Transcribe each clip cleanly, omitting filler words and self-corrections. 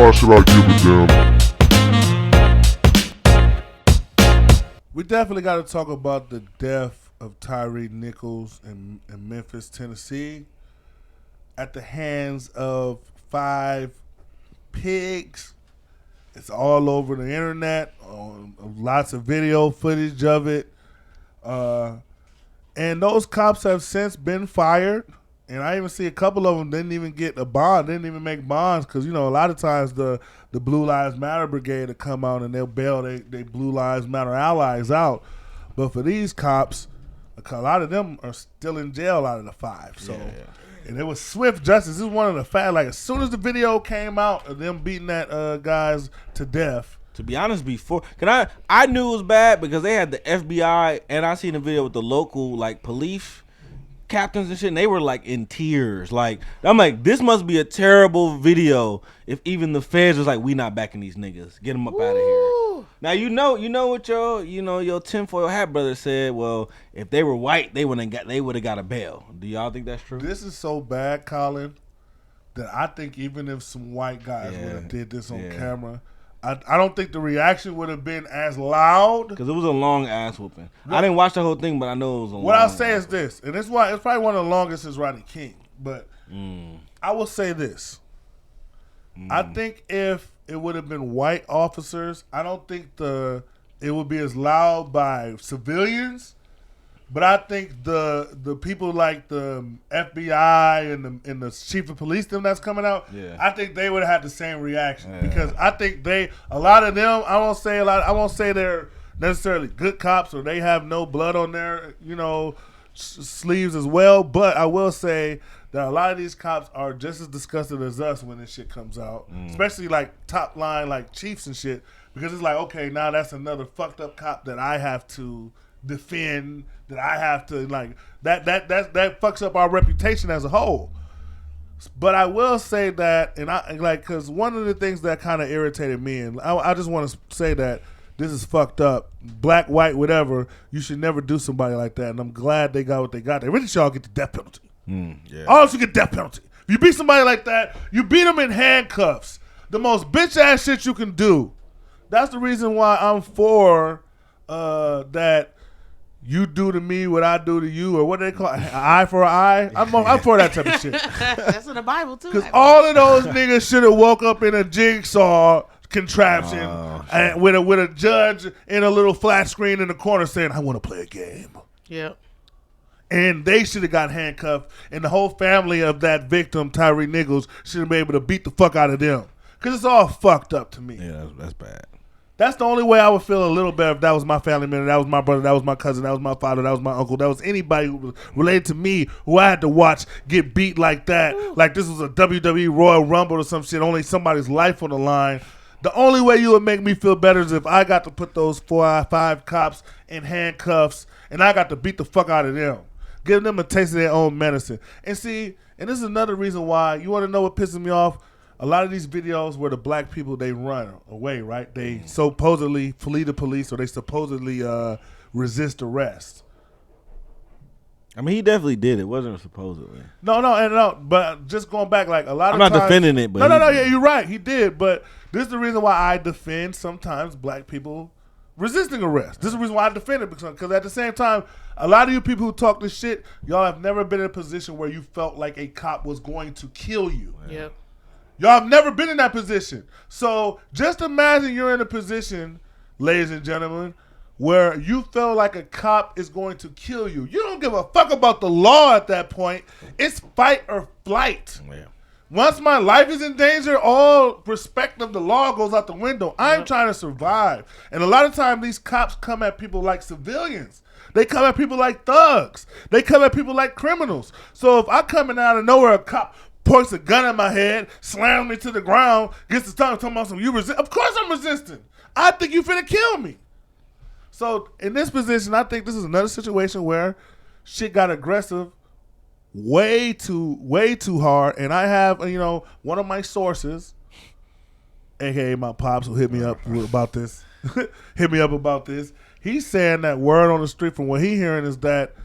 why should I give a damn? We definitely got to talk about the death of Tyre Nichols in Memphis, Tennessee, at the hands of 5 pigs. It's all over the internet, lots of video footage of it. And those cops have since been fired. And I even see a couple of them didn't even get a bond, didn't even make bonds, because, you know, a lot of times the Blue Lives Matter brigade will come out and they'll bail they Blue Lives Matter allies out. But for these cops, a lot of them are still in jail out of the 5. So, and it was swift justice. This is one of the facts. Like, as soon as the video came out of them beating that guys to death. To be honest, before, I knew it was bad because they had the FBI, and I seen the video with the local police captains and shit, and they were in tears. I'm like, this must be a terrible video if even the feds was like, we not backing these niggas. Get them up out of here. Now you know what your tinfoil hat brother said. Well, if they were white, they would have got a bail. Do y'all think that's true? This is so bad, Colin, that I think even if some white guys would have did this on camera, I don't think the reaction would have been as loud. Because it was a long ass whooping. I didn't watch the whole thing, but I know it was a long. What I'll say is this, and it's probably one of the longest since Rodney King. But I will say this. I think if it would have been white officers, I don't think it would be as loud by civilians. But I think the people like the FBI and the chief of police them that's coming out, I think they would have had the same reaction because I think a lot of them, I won't say they're necessarily good cops or they have no blood on their sleeves as well, but I will say that a lot of these cops are just as disgusted as us when this shit comes out, especially top line chiefs and shit, because it's like, okay, now that's another fucked up cop that I have to defend, that I have to that fucks up our reputation as a whole. But I will say that, and I because one of the things that kind of irritated me, and I just want to say that this is fucked up, black, white, whatever. You should never do somebody like that, and I'm glad they got what they got. They really should all get the death penalty. All should get death penalty. If you beat somebody like that, you beat them in handcuffs. The most bitch ass shit you can do. That's the reason why I'm for that. You do to me what I do to you, or what do they call it? Eye for an eye. I'm for that type of shit. That's in the Bible too. Because all of those niggas should have woke up in a jigsaw contraption and with a judge in a little flat screen in the corner saying, "I want to play a game." Yep. And they should have got handcuffed, and the whole family of that victim, Tyre Nichols, should have been able to beat the fuck out of them. Because it's all fucked up to me. Yeah, that's bad. That's the only way I would feel a little better if that was my family member, that was my brother, that was my cousin, that was my father, that was my uncle, that was anybody who was related to me who I had to watch get beat like that. Like this was a WWE Royal Rumble or some shit, only somebody's life on the line. The only way you would make me feel better is if I got to put those 4 or 5 cops in handcuffs and I got to beat the fuck out of them. Give them a taste of their own medicine. And see, and this is another reason why, you want to know what pisses me off? A lot of these videos where the black people, they run away, right? They supposedly flee the police or they supposedly resist arrest. I mean, he definitely did. It wasn't supposedly. No. But just going back, a lot of times. I'm not defending it, but. Yeah, you're right. He did. But this is the reason why I defend sometimes black people resisting arrest. This is the reason why I defend it, because at the same time, a lot of you people who talk this shit, y'all have never been in a position where you felt like a cop was going to kill you. Yep. Y'all have never been in that position. So just imagine you're in a position, ladies and gentlemen, where you feel like a cop is going to kill you. You don't give a fuck about the law at that point. It's fight or flight. Yeah. Once my life is in danger, all respect of the law goes out the window. I'm trying to survive. And a lot of times these cops come at people like civilians. They come at people like thugs. They come at people like criminals. So if I coming out of nowhere, a cop points a gun at my head, slams me to the ground, gets the tongue talking about some, you resist. Of course I'm resisting. I think you finna kill me. So in this position, I think this is another situation where shit got aggressive way too hard. And I have, one of my sources, aka my pops, who hit me up about this. He's saying that word on the street from what he hearing is that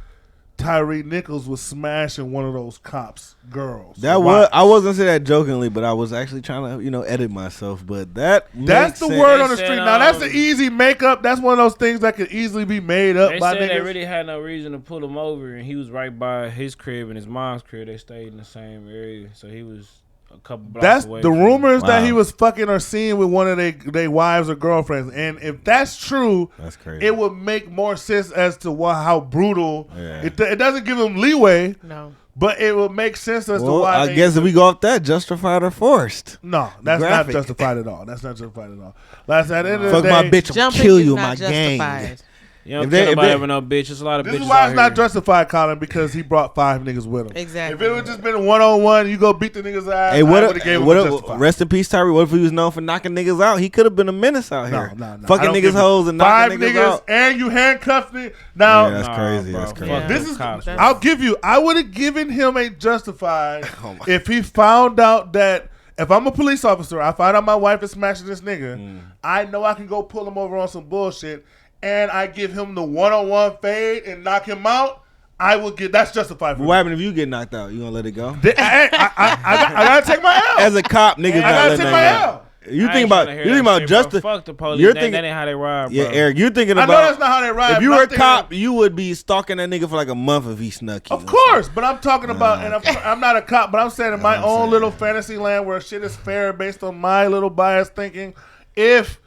Tyre Nichols was smashing one of those cops' girls. I was gonna say that jokingly, but I was actually trying to, edit myself. But that's the word on the street. Now that's an easy makeup. That's one of those things that could easily be made up. They by said niggas. they really had no reason to pull him over, and he was right by his crib and his mom's crib. They stayed in the same area, so he was a couple blocks That's away. the rumors that he Wow. was fucking or seeing with one of their wives or girlfriends. And if that's true, That's crazy. it would make more sense as to how brutal. Yeah. It doesn't give him leeway, No. but it would make sense as to Well, why. I guess if we go off that, justified or forced. No, that's not Graphic. justified at all. That's not justified at all. Last at the end of Fuck the day, my bitch, I'll Jumping kill is you, not my gang. justified. You don't If kill they- nobody if they- over no bitch. There's a lot of This bitches is why out it's not here. justified, Colin, because he brought 5 niggas with him. Exactly. If it would just been 1-on-1, you go beat the niggas ass. Hey, I what? would've gave him What? justified. Rest in peace, Tyre. What if he was known for knocking niggas out? He could have been a menace out here. No. I Fucking don't niggas give a- hoes and 5 knocking niggas niggas out. and you handcuffed me. Now Yeah, that's crazy. That's crazy. Yeah. this is. Cops, That's- I'll give you. I would have given him a justified Oh my- if he found out that if I'm a police officer, I find out my wife is smashing this nigga. I know I can go pull him over on some bullshit, and I give him the 1-on-1 fade and knock him out. I will get that's justified for What me. happened if you get knocked out? You gonna let it go? I gotta take my L. As a cop, niggas I not gotta letting take my that go. L. You I think ain't about tryna hear you think that about shit, bro. justice. Fuck the police. You're That thinking, ain't how they ride, bro. yeah, Eric. You're thinking I about. know that's not how they ride. If you but were I'm a thinking- cop, you would be stalking that nigga for like a month if he snuck you. Of course, but I'm talking about, and okay. I'm not a cop, but I'm saying in my I'm own saying. little fantasy land where shit is fair based on my little bias thinking, if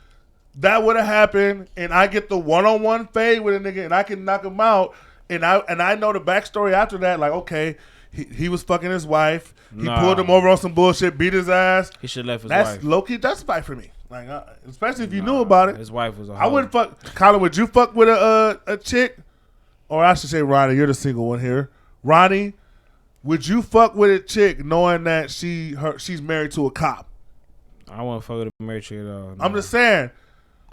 that would have happened and I get the 1-on-1 fade with a nigga and I can knock him out, and I know the backstory after that, like, okay, he was fucking his wife, he Nah. pulled him over on some bullshit, beat his ass. He should have left his That's wife. low-key justified for me. Like, especially if you knew about it. His wife was a I hoe. wouldn't fuck. Colin, would you fuck with a chick? Or I should say, Ronnie, you're the single one here. Ronnie, would you fuck with a chick knowing that she's married to a cop? I won't fuck with a married chick at all. I'm just saying.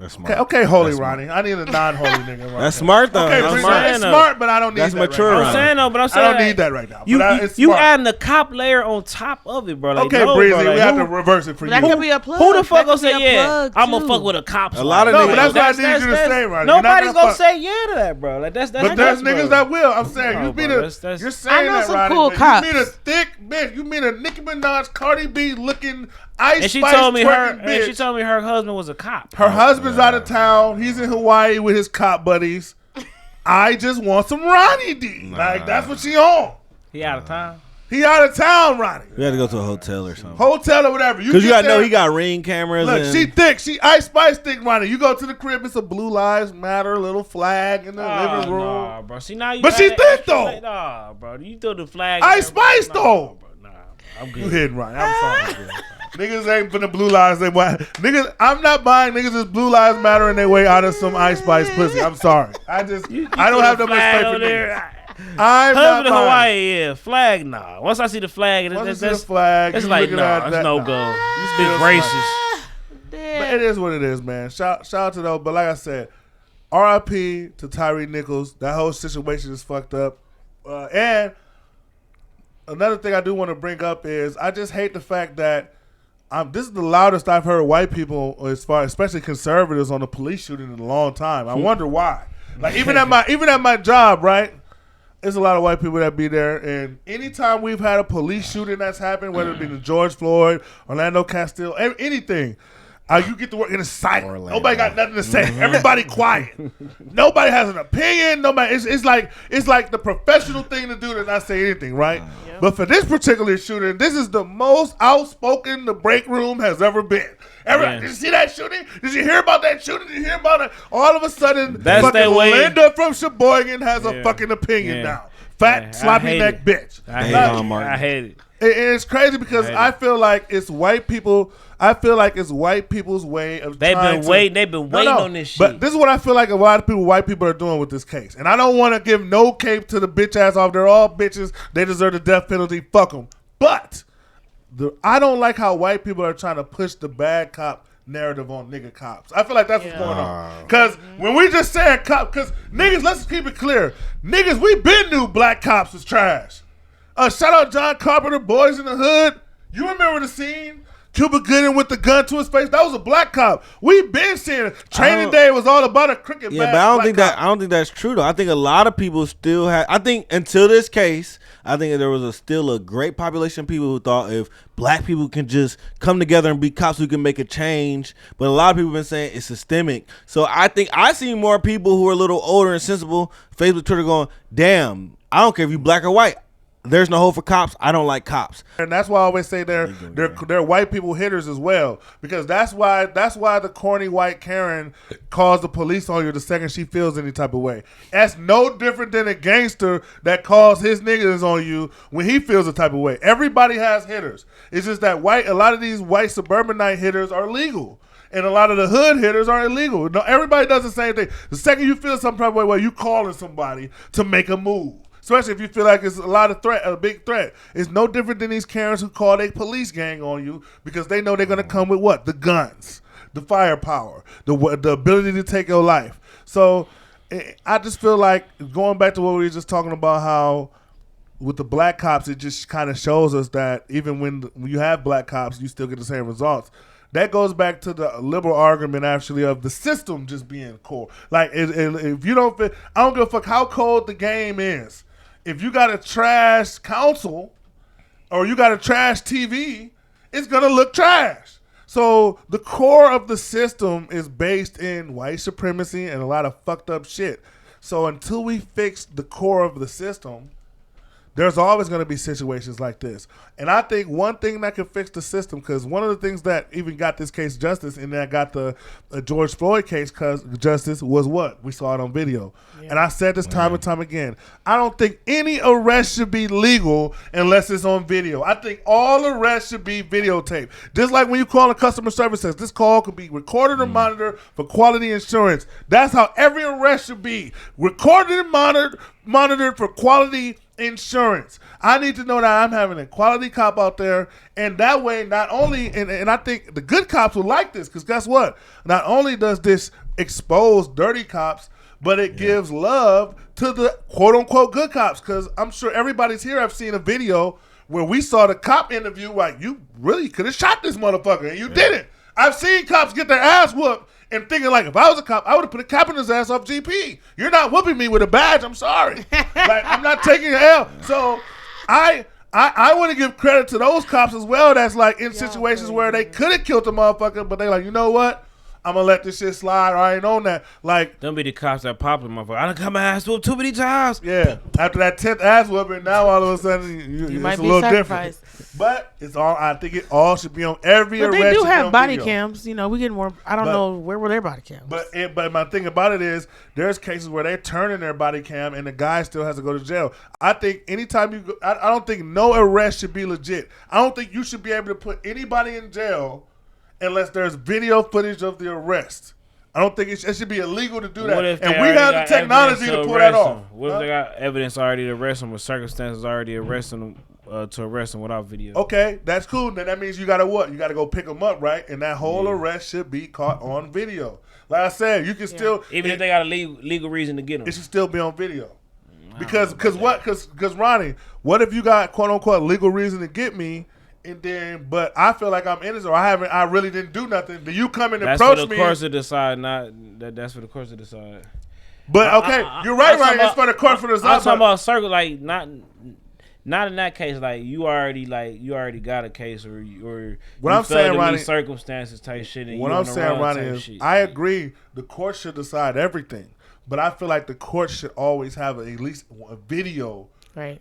That's smart. Okay, holy That's Ronnie. I need a non-holy nigga. Right That's now. smart though. Okay, That's Bree, smart. it's smart, but I don't need That's that mature, right I'm now. saying though, but I'm I saying don't need that right now. You but it's you smart. adding the cop layer on top of it, bro. Like, Okay, no, Breezy, bro, like, we have who- to reverse it for That you. could be a plug. Who the fuck That gonna could be say a yeah? plug, I'm gonna too. fuck with a cop. A lot of No, niggas- but that's what I need you to say, Ronnie. You're not Nobody's gonna fuck. say yeah to that, bro. Like that's But there's bro. niggas that will. I'm saying No, you mean bro, a. that's- You're saying I know that, some Ronnie. cool but cops. You mean a thick bitch. You mean a Nicki Minaj, Cardi B looking Ice And she Spice told me her twerking and she bitch. told me her husband was a cop. Her husband's out of town. He's in Hawaii with his cop buddies. I just want some Ronnie D. Like that's what she on. He out of town. He out of town, Ronnie. You had to go to a hotel or something. Hotel or whatever. Because you get got to know there- he got ring cameras. Look, and she thick. She Ice Spice thick, Ronnie. You go to the crib, it's a Blue Lives Matter little flag in the living room. Nah, bro. See now you. But got she that thick, extra though. flag. Nah, bro. You throw the flag. Ice in there, Spice, bro. though. Nah, I'm good. You hitting, Ronnie. I'm sorry. Niggas ain't for the Blue Lives. Niggas, I'm not buying niggas this Blue Lives Matter and they way out of some Ice Spice pussy. I'm sorry. I don't have that much faith for niggas. I'm not Husband in buying. Hawaii, yeah. Flag, nah. Once I see the flag, Once you that's see the flag, it's you like, looking nah, at it's that, no nah. go. You This still bitch smart. racist. But it is what it is, man. Shout out to those. But like I said, R.I.P. to Tyre Nichols. That whole situation is fucked up. And another thing I do want to bring up is I just hate the fact that this is the loudest I've heard white people, especially conservatives, on the police shooting in a long time. I wonder why. Like even at my job, right? There's a lot of white people that be there, and anytime we've had a police shooting that's happened, whether it be the George Floyd, Orlando Castile, anything, you get to work in a silent. Orlando. Nobody got nothing to say. Everybody quiet. Nobody has an opinion. Nobody. It's like the professional thing to do to not say anything, right? Yep. But for this particular shooting, this is the most outspoken the break room has ever been. Did you see that shooting? Did you hear about that shooting? Did you hear about it? All of a sudden, That's fucking that way. Linda from Sheboygan has a Yeah. fucking opinion Yeah. now. Fat, Yeah, I sloppy hate neck it. bitch. I hate hate Don it. Martin. I hate it. And it's crazy because I hate I it. feel like it's white people. I feel like it's white people's way of They've trying been to- waiting. They've been waiting No, on this shit. But this is what I feel like a lot of people, white people, are doing with this case. And I don't want to give no cape to the bitch ass off. They're all bitches. They deserve the death penalty. Fuck them. But I don't like how white people are trying to push the bad cop narrative on nigga cops. I feel like that's what's Yeah. going on. Because when we just saying cop, because niggas, let's keep it clear. Niggas, we been knew black cops was trash. Shout out John Carpenter, Boys in the Hood. You remember the scene? Cuba Gooding with the gun to his face. That was a black cop. We've been seeing it. Training Day was all about a cricket bat. Yeah, but I don't think that's true though. I think a lot of people still have. I think until this case, I think there was still a great population of people who thought if black people can just come together and be cops, we can make a change. But a lot of people have been saying it's systemic. So I think I see more people who are a little older and sensible, Facebook, Twitter, going, "Damn, I don't care if you black or white. There's no hope for cops. I don't like cops." And that's why I always say they're white people hitters as well, because that's why the corny white Karen calls the police on you the second she feels any type of way. That's no different than a gangster that calls his niggas on you when he feels a type of way. Everybody has hitters. It's just that a lot of these white suburbanite hitters are legal. And a lot of the hood hitters are illegal. No, everybody does the same thing. The second you feel some type of way, well, you calling somebody to make a move. Especially if you feel like it's a big threat. It's no different than these Karens who call their police gang on you because they know they're going to come with what? The guns, the firepower, the ability to take your life. So I just feel like going back to what we were just talking about, how with the black cops, it just kind of shows us that even when you have black cops, you still get the same results. That goes back to the liberal argument, actually, of the system just being core. Like, if you don't fit, I don't give a fuck how cold the game is. If you got a trash council or you got a trash TV, it's going to look trash. So the core of the system is based in white supremacy and a lot of fucked up shit. So until we fix the core of the system, there's always going to be situations like this. And I think one thing that could fix the system, because one of the things that even got this case justice and that got the George Floyd case justice was what? We saw it on video. Yeah. And I said this time and time again. I don't think any arrest should be legal unless it's on video. I think all arrests should be videotaped. Just like when you call a customer service says, this call could be recorded and monitored for quality insurance. That's how every arrest should be. Recorded and monitored for quality insurance. I need to know that I'm having a quality cop out there, and that way not only, and I think the good cops will like this, because guess what? Not only does this expose dirty cops, but it gives love to the quote-unquote good cops, because I'm sure everybody's here have seen a video where we saw the cop interview like, you really could have shot this motherfucker, and you didn't. I've seen cops get their ass whooped and thinking like, if I was a cop, I would have put a cap in his ass off GP. You're not whooping me with a badge. I'm sorry. Like, I'm not taking an L. So I want to give credit to those cops as well. That's like in situations where they could have killed the motherfucker, but they like, you know what? I'm going to let this shit slide. I ain't on that. Like, don't be the cops that pop the motherfucker. I done got my ass whooped too many times. Yeah. After that 10th ass whooping, now all of a sudden you might it's be a little different. But it's all. I think it all should be on every arrest. But they do have body cams. You know, we get more. I don't know where were their body cams. But my thing about it is, there's cases where they're turning their body cam and the guy still has to go to jail. I think anytime you go, I don't think no arrest should be legit. I don't think you should be able to put anybody in jail unless there's video footage of the arrest. I don't think it should be illegal to do that. And we have the technology to pull that off. What if they got evidence already to arrest them, or circumstances already arresting them? To arrest them without video. Okay, that's cool. Then that means you gotta what? You gotta go pick them up, right? And that whole arrest should be caught on video. Like I said, you can still, even if they got a legal reason to get them, it should still be on video. Because Ronnie, what if you got quote unquote legal reason to get me, and then but I feel like I'm innocent, or I really didn't do nothing. Then you come and approach me. That's for the courts to decide. That's for the courts to decide. But okay, you're right, Ryan. It's for the court for the decide. I'm talking about circle, like not in that case. Like you already got a case, or what I'm saying, Ronnie, circumstances type shit. And what I'm saying, Ronnie, is shit. I agree. The court should decide everything, but I feel like the court should always have at least a video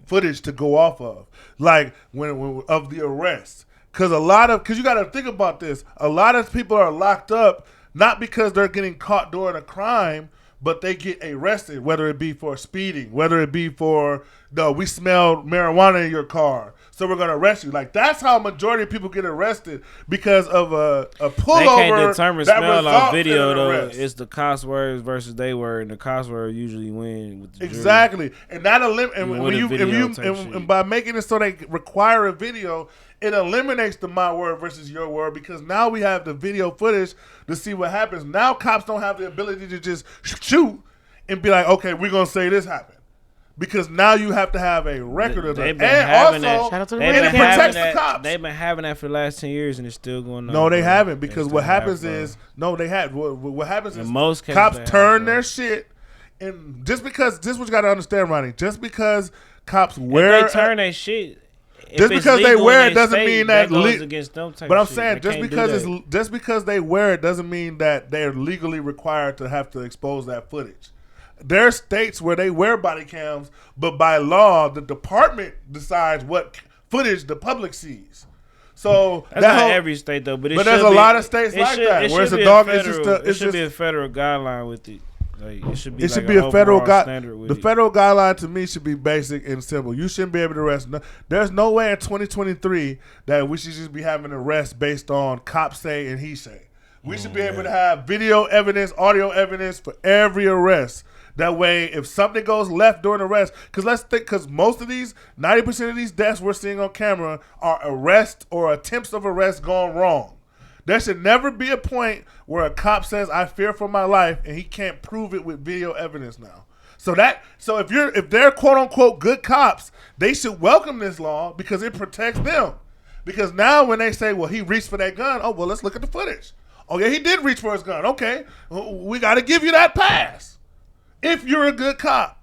footage to go off of, like when of the arrest. Because you got to think about this. A lot of people are locked up not because they're getting caught doing a crime, but they get arrested, whether it be for speeding, whether it be for, no, we smelled marijuana in your car, so we're going to arrest you. Like, that's how a majority of people get arrested, because of a pullover. They can't determine smell on video, though. It's the cops words versus they word, and the cops word usually win with the exactly. Jury. And that and by making it so they require a video, it eliminates the my word versus your word, because now we have the video footage to see what happens. Now cops don't have the ability to just shoot and be like, okay, we're going to say this happened. because now you have to have a record of They've that. been And having also, Shout out to the They've and been it Ravens. protects having the cops. They've been having that for the last 10 years, and it's still going on. No, they bro. haven't, because They what still have, happens bro. is what happens In is most cases, cops they have, turn bro. their shit, and just because this is what you got to understand, Ronnie. Just because cops If wear they turn their shit. If just it's because they legal wear in it doesn't state, mean that goes against them type But I'm of shit. saying They just can't because do it's just because they wear it doesn't mean that they're legally required to have to expose that footage. There are states where they wear body cams, but by law, the department decides what footage the public sees. So That's not every state though, but but there's a lot of states like that where it's a dog. It's just it should be a federal guideline with it. Like, it should be. It should like be a federal overall guide. standard with The it. federal guideline to me should be basic and simple. You shouldn't be able to arrest. There's no way in 2023 that we should just be having arrests based on cops say and he say. We should be able to have video evidence, audio evidence for every arrest. That way, if something goes left during arrest, because most of these, 90% of these deaths we're seeing on camera are arrests or attempts of arrest gone wrong. There should never be a point where a cop says, "I fear for my life," and he can't prove it with video evidence now. So if they're quote unquote good cops, they should welcome this law because it protects them. Because now when they say, "Well, he reached for that gun," oh well, let's look at the footage. Oh yeah, he did reach for his gun. Okay, we got to give you that pass if you're a good cop.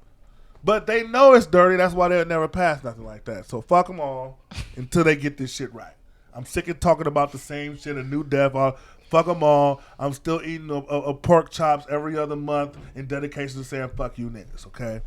But they know it's dirty. That's why they'll never pass nothing like that. So fuck them all until they get this shit right. I'm sick of talking about the same shit, a new death. Fuck them all. I'm still eating a pork chops every other month in dedication to saying fuck you niggas, okay?